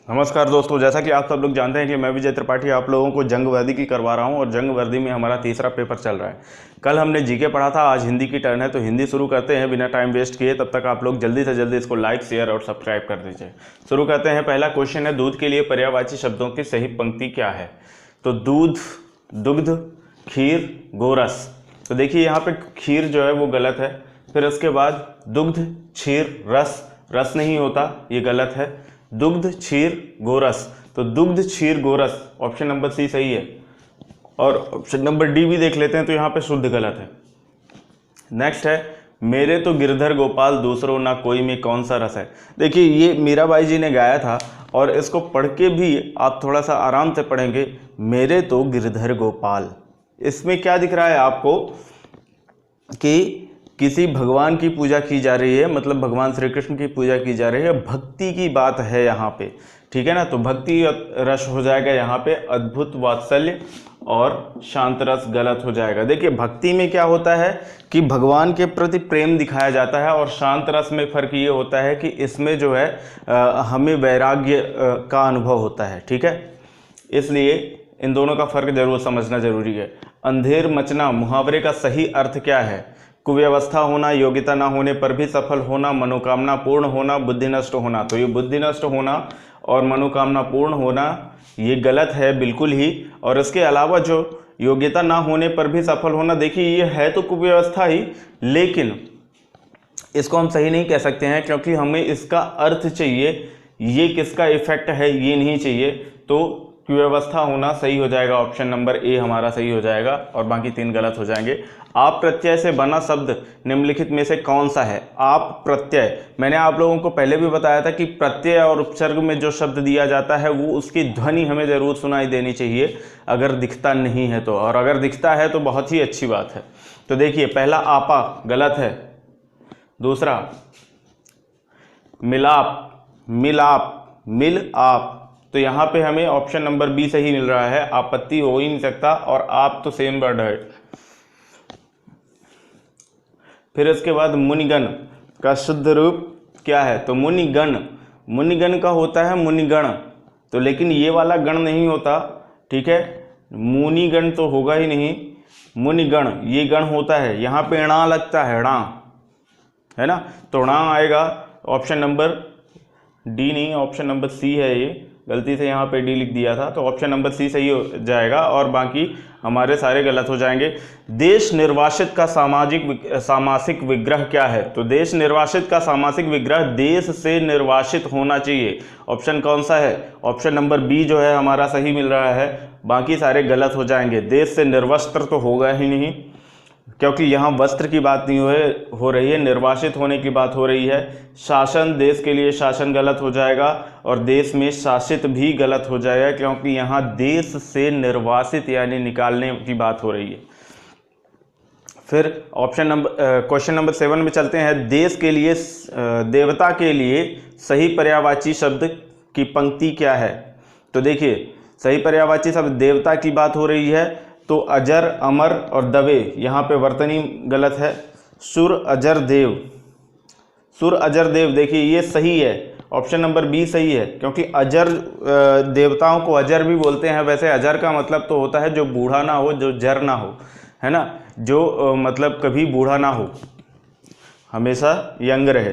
नमस्कार दोस्तों, जैसा कि आप सब लोग जानते हैं कि मैं विजय त्रिपाठी आप लोगों को जंग वर्दी की करवा रहा हूं और जंग वर्दी में हमारा तीसरा पेपर चल रहा है। कल हमने जीके पढ़ा था, आज हिंदी की टर्न है, तो हिंदी शुरू करते हैं बिना टाइम वेस्ट किए। तब तक आप लोग जल्दी से जल्दी इसको लाइक, शेयर और सब्सक्राइब कर दीजिए। शुरू करते हैं। पहला क्वेश्चन है, दूध के लिए पर्यायवाची शब्दों की सही पंक्ति क्या है? तो दूध, दुग्ध, खीर, गोरस। तो देखिए यहाँ पे खीर जो है वो गलत है। फिर उसके बाद दुग्ध, क्षीर, रस। रस नहीं होता, ये गलत है। दुग्ध, क्षीर, गोरस। तो दुग्ध, क्षीर, गोरस ऑप्शन नंबर सी सही है। और ऑप्शन नंबर डी भी देख लेते हैं, तो यहाँ पे शुद्ध गलत है। नेक्स्ट है, मेरे तो गिरधर गोपाल दूसरों ना कोई में कौन सा रस है। देखिए ये मीराबाई जी ने गाया था और इसको पढ़ के भी आप थोड़ा सा आराम से पढ़ेंगे। मेरे तो गिरधर गोपाल, इसमें क्या दिख रहा है आपको कि किसी भगवान की पूजा की जा रही है, मतलब भगवान श्री कृष्ण की पूजा की जा रही है, भक्ति की बात है यहाँ पे, ठीक है ना। तो भक्ति रस हो जाएगा यहाँ पे, अद्भुत, वात्सल्य और शांत रस गलत हो जाएगा। देखिए भक्ति में क्या होता है कि भगवान के प्रति प्रेम दिखाया जाता है, और शांत रस में फ़र्क ये होता है कि इसमें जो है हमें वैराग्य का अनुभव होता है, ठीक है। इसलिए इन दोनों का फ़र्क जरूर समझना जरूरी है। अंधेर मचना मुहावरे का सही अर्थ क्या है? कुव्यवस्था होना, योग्यता ना होने पर भी सफल होना, मनोकामना पूर्ण होना, बुद्धि नष्ट होना। तो ये बुद्धि नष्ट होना और मनोकामना पूर्ण होना ये गलत है बिल्कुल ही। और इसके अलावा जो योग्यता ना होने पर भी सफल होना, देखिए ये है तो कुव्यवस्था ही, लेकिन इसको हम सही नहीं कह सकते हैं, क्योंकि हमें इसका अर्थ चाहिए, ये किसका इफेक्ट है ये नहीं चाहिए। तो व्यवस्था होना सही हो जाएगा, ऑप्शन नंबर ए हमारा सही हो जाएगा, और बाकी तीन गलत हो जाएंगे। आप प्रत्यय से बना शब्द निम्नलिखित में से कौन सा है? आप प्रत्यय, मैंने आप लोगों को पहले भी बताया था कि प्रत्यय और उपसर्ग में जो शब्द दिया जाता है वो उसकी ध्वनि हमें जरूर सुनाई देनी चाहिए, अगर दिखता नहीं है तो, और अगर दिखता है तो बहुत ही अच्छी बात है। तो देखिए पहला आपा गलत है, दूसरा मिलाप, मिलाप, मिल आप, तो यहाँ पे हमें ऑप्शन नंबर बी सही मिल रहा है। आपत्ति हो ही नहीं सकता, और आप तो सेम वर्ड है। फिर इसके बाद मुनिगण का शुद्ध रूप क्या है? तो मुनिगण, मुनिगण का होता है मुनिगण, तो लेकिन ये वाला गण नहीं होता, ठीक है। मुनिगण तो होगा ही नहीं, मुनिगण ये गण होता है। यहाँ पे णा लगता है, णा, है ना, तो णा आएगा। ऑप्शन नंबर डी नहीं, ऑप्शन नंबर सी है, ये गलती से यहाँ पे डी लिख दिया था, तो ऑप्शन नंबर सी सही हो जाएगा, और बाकी हमारे सारे गलत हो जाएंगे। देश निर्वासित का सामासिक विग्रह क्या है? तो देश निर्वासित का सामासिक विग्रह देश से निर्वासित होना चाहिए। ऑप्शन कौन सा है? ऑप्शन नंबर बी जो है हमारा सही मिल रहा है, बाकी सारे गलत हो जाएंगे। देश से निर्वस्त्र तो होगा ही नहीं, क्योंकि यहाँ वस्त्र की बात नहीं हो रही है, निर्वासित होने की बात हो रही है। शासन, देश के लिए शासन गलत हो जाएगा, और देश में शासित भी गलत हो जाएगा, क्योंकि यहाँ देश से निर्वासित यानी निकालने की बात हो रही है। फिर क्वेश्चन नंबर 7 में चलते हैं। देश के लिए, देवता के लिए सही पर्यायवाची शब्द की पंक्ति क्या है? तो देखिए सही पर्यायवाची शब्द देवता की बात हो रही है, तो अजर, अमर और दवे, यहाँ पे वर्तनी गलत है। सुर, अजर, देव, सुर, अजर, देव, देखिए ये सही है, ऑप्शन नंबर बी सही है, क्योंकि अजर, देवताओं को अजर भी बोलते हैं। वैसे अजर का मतलब तो होता है जो बूढ़ा ना हो, जो जर ना हो, है ना, जो मतलब कभी बूढ़ा ना हो, हमेशा यंग रहे।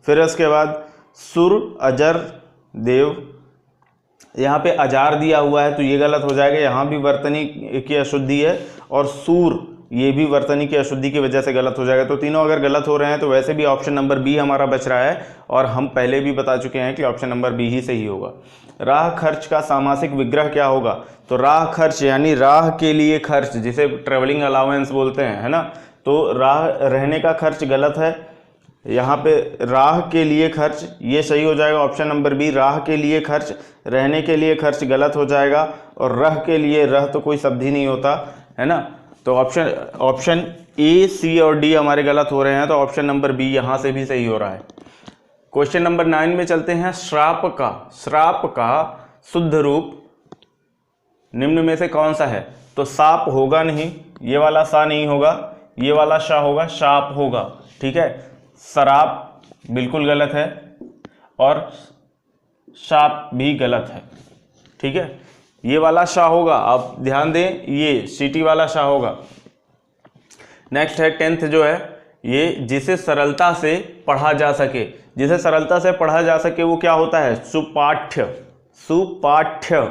फिर उसके बाद सुर, अजर, देव, यहाँ पे अजार दिया हुआ है तो ये गलत हो जाएगा, यहाँ भी वर्तनी की अशुद्धि है, और सूर ये भी वर्तनी की अशुद्धि की वजह से गलत हो जाएगा। तो तीनों अगर गलत हो रहे हैं तो वैसे भी ऑप्शन नंबर बी हमारा बच रहा है, और हम पहले भी बता चुके हैं कि ऑप्शन नंबर बी ही सही होगा। राह खर्च का सामासिक विग्रह क्या होगा? तो राह खर्च यानी राह के लिए खर्च, जिसे ट्रेवलिंग अलाउंस बोलते हैं, है ना, तो राह रहने का खर्च गलत है, यहाँ पे राह के लिए खर्च ये सही हो जाएगा, ऑप्शन नंबर बी राह के लिए खर्च। रहने के लिए खर्च गलत हो जाएगा, और रह के लिए, रह तो कोई शब्द ही नहीं होता, है ना, तो ऑप्शन ए, सी और डी हमारे गलत हो रहे हैं, तो ऑप्शन नंबर बी यहाँ से भी सही हो रहा है। क्वेश्चन नंबर 9 में चलते हैं। श्राप का शुद्ध रूप निम्न में से कौन सा है? तो साप होगा नहीं, ये वाला सा नहीं होगा, ये वाला शा होगा, शाप होगा, ठीक है। शराब बिल्कुल गलत है, और शाप भी गलत है। ठीक है, ये वाला शाह होगा, आप ध्यान दें, ये सिटी वाला शाह होगा। नेक्स्ट है 10th जो है, ये जिसे सरलता से पढ़ा जा सके, जिसे सरलता से पढ़ा जा सके वो क्या होता है? सुपाठ्य। सुपाठ्य,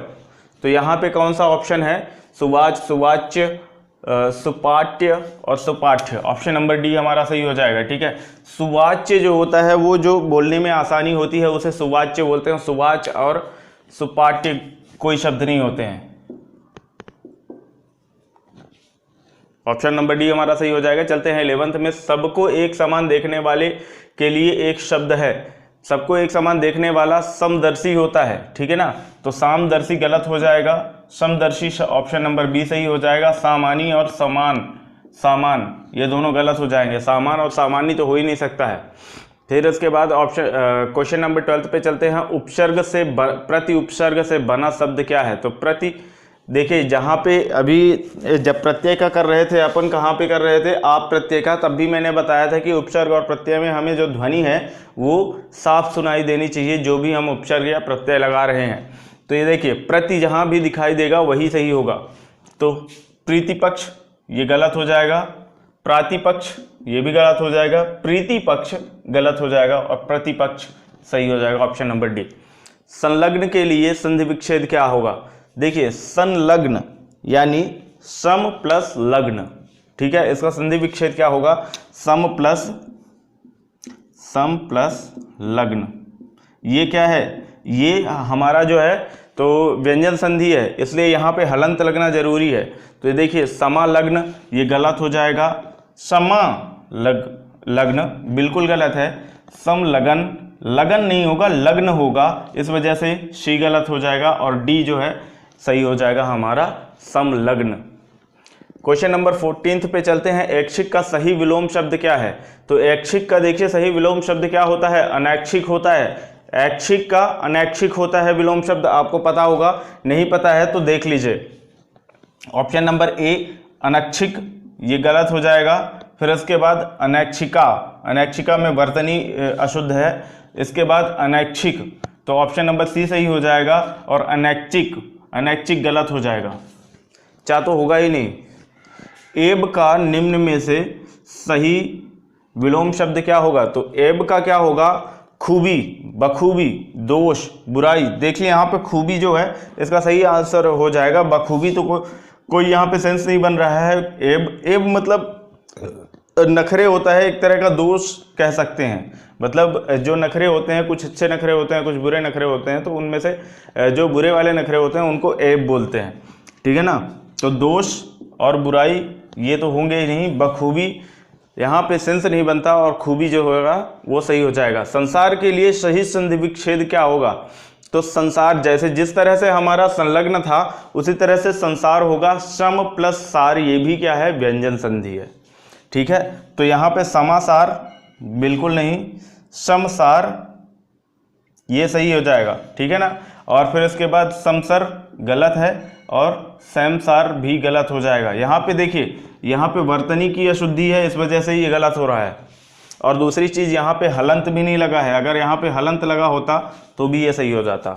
तो यहाँ पे कौन सा ऑप्शन है? सुवाच्य, सुवाच्य, सुपाठ्य और सुपाठ्य। ऑप्शन नंबर डी हमारा सही हो जाएगा। ठीक है, सुवाच्य जो होता है वो जो बोलने में आसानी होती है उसे सुवाच्य बोलते हैं। सुवाच्य और सुपाठ्य कोई शब्द नहीं होते हैं। ऑप्शन नंबर डी हमारा सही हो जाएगा। चलते हैं 11th में, सबको एक समान देखने वाले के लिए एक शब्द है। सबको एक समान देखने वाला समदर्शी होता है। ठीक है ना, तो सामदर्शी गलत हो जाएगा, समदर्शी ऑप्शन नंबर बी सही हो जाएगा। सामानी और समान, सामान ये दोनों गलत हो जाएंगे, सामान और सामानी तो हो ही नहीं सकता है। फिर उसके बाद ऑप्शन क्वेश्चन नंबर 12 पे चलते हैं। उपसर्ग से प्रति उपसर्ग से बना शब्द क्या है? तो प्रति, देखिए जहाँ पे अभी जब प्रत्यय का कर रहे थे अपन, कहाँ पे कर रहे थे? आप प्रत्यय का, तब भी मैंने बताया था कि उपसर्ग और प्रत्यय में हमें जो ध्वनि है वो साफ सुनाई देनी चाहिए, जो भी हम उपसर्ग या प्रत्यय लगा रहे हैं। तो ये देखिए, प्रति जहाँ भी दिखाई देगा वही सही होगा। तो प्रीतिपक्ष ये गलत हो जाएगा, प्रातिपक्ष ये भी गलत हो जाएगा, प्रीतिपक्ष गलत हो जाएगा और प्रतिपक्ष सही हो जाएगा, ऑप्शन नंबर डी। संलग्न के लिए संधि विच्छेद क्या होगा? देखिए, संलग्न यानी सम प्लस लग्न। ठीक है, इसका संधि विच्छेद क्या होगा? सम प्लस लग्न। ये क्या है? ये हमारा जो है तो व्यंजन संधि है, इसलिए यहाँ पे हलंत लगना जरूरी है। तो ये देखिए, समालग्न ये गलत हो जाएगा, लग्न बिल्कुल गलत है। समलगन, लगन नहीं होगा, लग्न होगा, इस वजह से सी गलत हो जाएगा और डी जो है सही हो जाएगा हमारा, समलग्न। क्वेश्चन नंबर 14 पे चलते हैं। ऐच्छिक का सही विलोम शब्द क्या है? तो ऐच्छिक का देखिए सही विलोम शब्द क्या होता है? अनैच्छिक होता है। ऐच्छिक का अनैच्छिक होता है विलोम शब्द, आपको पता होगा, नहीं पता है तो देख लीजिए। ऑप्शन नंबर ए अनैच्छिक ये गलत हो जाएगा। फिर इसके बाद अनैच्छिका, अनैच्छिका में वर्तनी अशुद्ध है। इसके बाद अनैच्छिक, तो ऑप्शन नंबर सी सही हो जाएगा और अनैच्छिक, अनैच्छिक गलत हो जाएगा, चा तो होगा ही नहीं। एब का निम्न में से सही विलोम शब्द क्या होगा? तो एब का क्या होगा? खूबी, बखूबी, दोष, बुराई। देखिए यहाँ पे खूबी जो है इसका सही आंसर हो जाएगा। बखूबी तो कोई यहाँ पे सेंस नहीं बन रहा है। एब मतलब नखरे होता है, एक तरह का दोष कह सकते हैं। मतलब जो नखरे होते हैं, कुछ अच्छे नखरे होते हैं, कुछ बुरे नखरे होते हैं, तो उनमें से जो बुरे वाले नखरे होते हैं उनको एब बोलते हैं। ठीक है ना, तो दोष और बुराई ये तो होंगे ही नहीं। बखूबी यहाँ पे सेंस नहीं बनता और खूबी जो होगा वो सही हो जाएगा। संसार के लिए सही संधि विच्छेद क्या होगा? तो संसार, जैसे जिस तरह से हमारा संलग्न था उसी तरह से संसार होगा। सम प्लस सार ये भी क्या है? व्यंजन संधि है। ठीक है, तो यहाँ पे समासार बिल्कुल नहीं, समसार ये सही हो जाएगा। ठीक है ना, और फिर इसके बाद समसर गलत है और सैमसार भी गलत हो जाएगा। यहाँ पे देखिए, यहाँ पे वर्तनी की अशुद्धि है, इस वजह से ये गलत हो रहा है। और दूसरी चीज़ यहाँ पे हलंत भी नहीं लगा है, अगर यहाँ पे हलंत लगा होता तो भी ये सही हो जाता।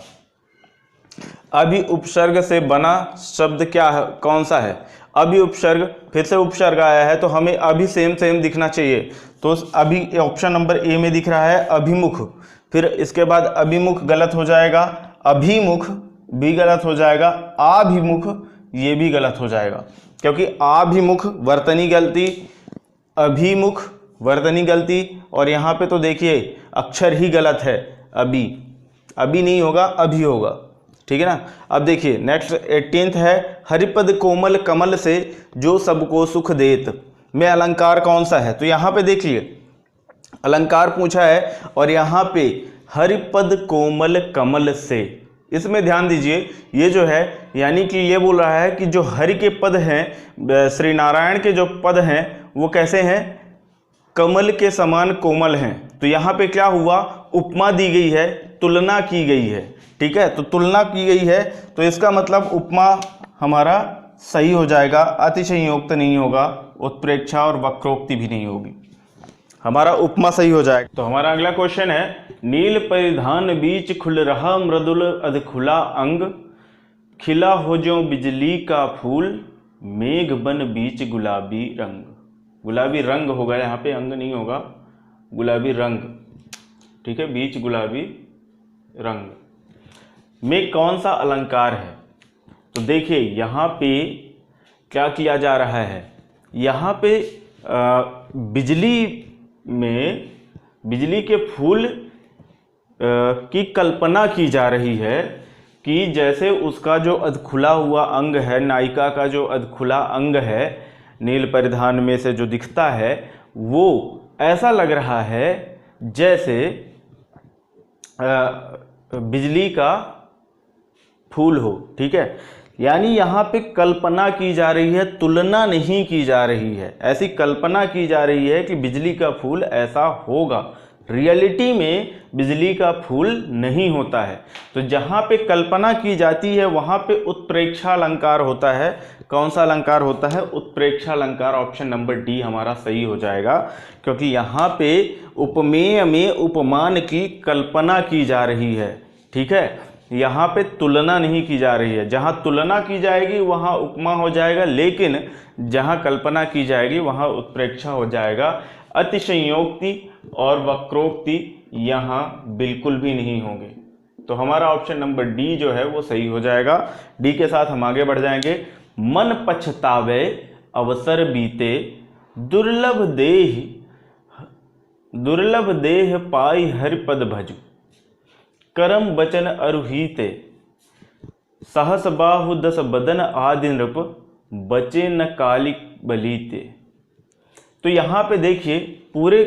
अभी उपसर्ग से बना शब्द क्या है? कौन सा है? अभी उपसर्ग, फिर से उपसर्ग आया है तो हमें अभी सेम दिखना चाहिए। तो अभी ऑप्शन नंबर ए में दिख रहा है अभिमुख, फिर इसके बाद अभिमुख गलत हो जाएगा, अभिमुख भी गलत हो जाएगा, आभिमुख ये भी गलत हो जाएगा, क्योंकि आभिमुख वर्तनी गलती, अभिमुख वर्तनी गलती, और यहाँ पे तो देखिए अक्षर ही गलत है। अभी नहीं होगा, अभी होगा। ठीक है ना, अब देखिए नेक्स्ट 18th है। हरिपद कोमल कमल से जो सबको सुख देत में अलंकार कौन सा है? तो यहाँ पे देखिए अलंकार पूछा है और यहाँ पे हरिपद कोमल कमल से, इसमें ध्यान दीजिए, ये जो है यानी कि ये बोल रहा है कि जो हरि के पद हैं, श्री नारायण के जो पद हैं वो कैसे हैं? कमल के समान कोमल हैं। तो यहाँ पे क्या हुआ? उपमा दी गई है, तुलना की गई है। ठीक है, तो तुलना की गई है तो इसका मतलब उपमा हमारा सही हो जाएगा। अतिशयोक्त नहीं होगा, उत्प्रेक्षा और वक्रोक्ति भी नहीं होगी। हमारा उपमा सही हो जाएगा। तो हमारा अगला क्वेश्चन है, नील परिधान बीच खुल रहा मृदुल अधखुला अंग, खिला हो जो बिजली का फूल, मेघ बन बीच गुलाबी रंग। गुलाबी रंग होगा यहाँ पे, अंग नहीं होगा, गुलाबी रंग, ठीक है, बीच गुलाबी रंग में कौन सा अलंकार है? तो देखिए यहाँ पे क्या किया जा रहा है, यहाँ पे बिजली में बिजली के फूल की कल्पना की जा रही है कि जैसे उसका जो अधखुला हुआ अंग है, नायिका का जो अधखुला अंग है नील परिधान में से जो दिखता है, वो ऐसा लग रहा है जैसे बिजली का फूल हो, ठीक है। यानी यहाँ पे कल्पना की जा रही है, तुलना नहीं की जा रही है। ऐसी कल्पना की जा रही है कि बिजली का फूल ऐसा होगा, रियलिटी में बिजली का फूल नहीं होता है। तो जहाँ पे कल्पना की जाती है वहाँ पे उत्प्रेक्षा अलंकार होता है। कौन सा अलंकार होता है? उत्प्रेक्षा अलंकार। ऑप्शन नंबर डी हमारा सही हो जाएगा, क्योंकि यहाँ पे उपमेय में उपमान की कल्पना की जा रही है, ठीक है। यहाँ पे तुलना नहीं की जा रही है। जहाँ तुलना की जाएगी वहाँ उपमा हो जाएगा, लेकिन जहाँ कल्पना की जाएगी वहाँ उत्प्रेक्षा हो जाएगा। अतिशयोक्ति और वक्रोक्ति यहाँ बिल्कुल भी नहीं होंगे। तो हमारा ऑप्शन नंबर डी जो है वो सही हो जाएगा। डी के साथ हम आगे बढ़ जाएंगे। मन पछतावे अवसर बीते, दुर्लभ देह पाई हरिपद भजु, करम बचन अरुहीते, सहस बाहु दस बदन आदि नृप, बचे न कालिक बलीते। तो यहाँ पे देखिए पूरे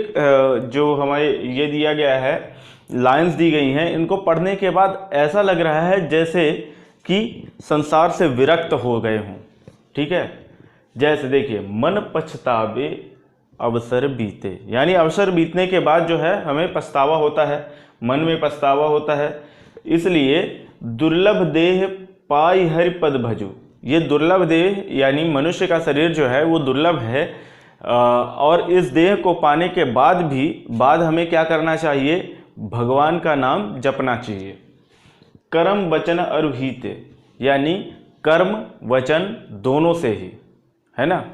जो हमारे ये दिया गया है, लाइंस दी गई हैं, इनको पढ़ने के बाद ऐसा लग रहा है जैसे कि संसार से विरक्त हो गए हों, ठीक है। जैसे देखिए, मन पछतावे अवसर बीते, यानी अवसर बीतने के बाद जो है हमें पछतावा होता है, मन में पछतावा होता है। इसलिए दुर्लभ देह पाई हरिपद भजू, ये दुर्लभ देह यानी मनुष्य का शरीर जो है वो दुर्लभ है, और इस देह को पाने के बाद हमें क्या करना चाहिए? भगवान का नाम जपना चाहिए। कर्म वचन अरुहीते, यानी कर्म वचन दोनों से ही, है ना।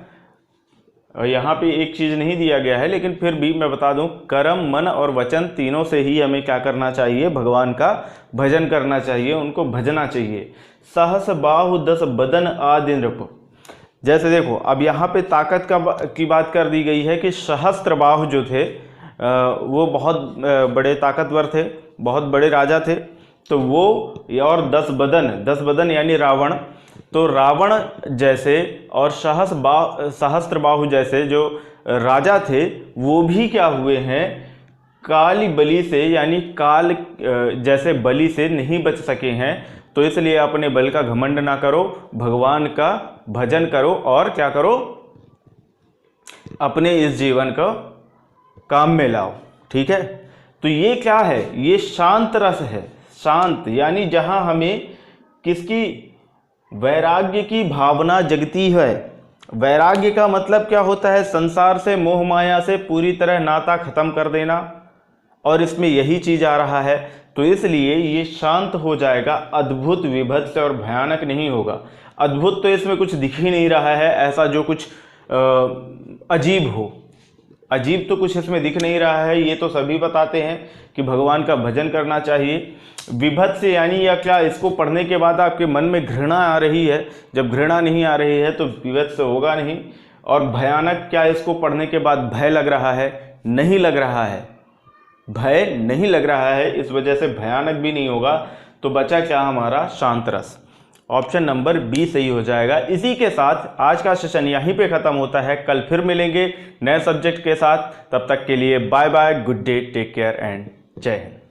यहाँ पे एक चीज़ नहीं दिया गया है, लेकिन फिर भी मैं बता दूं, कर्म मन और वचन तीनों से ही हमें क्या करना चाहिए? भगवान का भजन करना चाहिए, उनको भजना चाहिए। सहस बाहु दस बदन आदि नृप, जैसे देखो अब यहाँ पे ताकत की बात कर दी गई है कि सहस्त्र बाहु जो थे वो बहुत बड़े ताकतवर थे, बहुत बड़े राजा थे। तो वो और 10 बदन यानी रावण, तो रावण जैसे और सहस्त्र बाहु जैसे जो राजा थे वो भी क्या हुए हैं? काली बलि से, यानी काल जैसे बलि से नहीं बच सके हैं। तो इसलिए अपने बल का घमंड ना करो, भगवान का भजन करो और क्या करो? अपने इस जीवन को काम में लाओ, ठीक है। तो ये क्या है? ये शांत रस है। शांत यानी जहां हमें किसकी? वैराग्य की भावना जगती है। वैराग्य का मतलब क्या होता है? संसार से, मोह माया से पूरी तरह नाता खत्म कर देना, और इसमें यही चीज आ रहा है। तो इसलिए ये शांत हो जाएगा, अद्भुत, विभत्स और भयानक नहीं होगा। अद्भुत तो इसमें कुछ दिख ही नहीं रहा है ऐसा जो कुछ अजीब हो, अजीब तो कुछ इसमें दिख नहीं रहा है। ये तो सभी बताते हैं कि भगवान का भजन करना चाहिए। विभत्स यानी या क्या? इसको पढ़ने के बाद आपके मन में घृणा आ रही है, जब घृणा नहीं आ रही है तो विभत्स होगा नहीं। और भयानक क्या? इसको पढ़ने के बाद भय लग रहा है? नहीं लग रहा है, भय नहीं लग रहा है, इस वजह से भयानक भी नहीं होगा। तो बचा क्या हमारा? शांत रस। ऑप्शन नंबर बी सही हो जाएगा। इसी के साथ आज का सेशन यहीं पे खत्म होता है। कल फिर मिलेंगे नए सब्जेक्ट के साथ। तब तक के लिए bye bye, good day, take care and जय हिंद।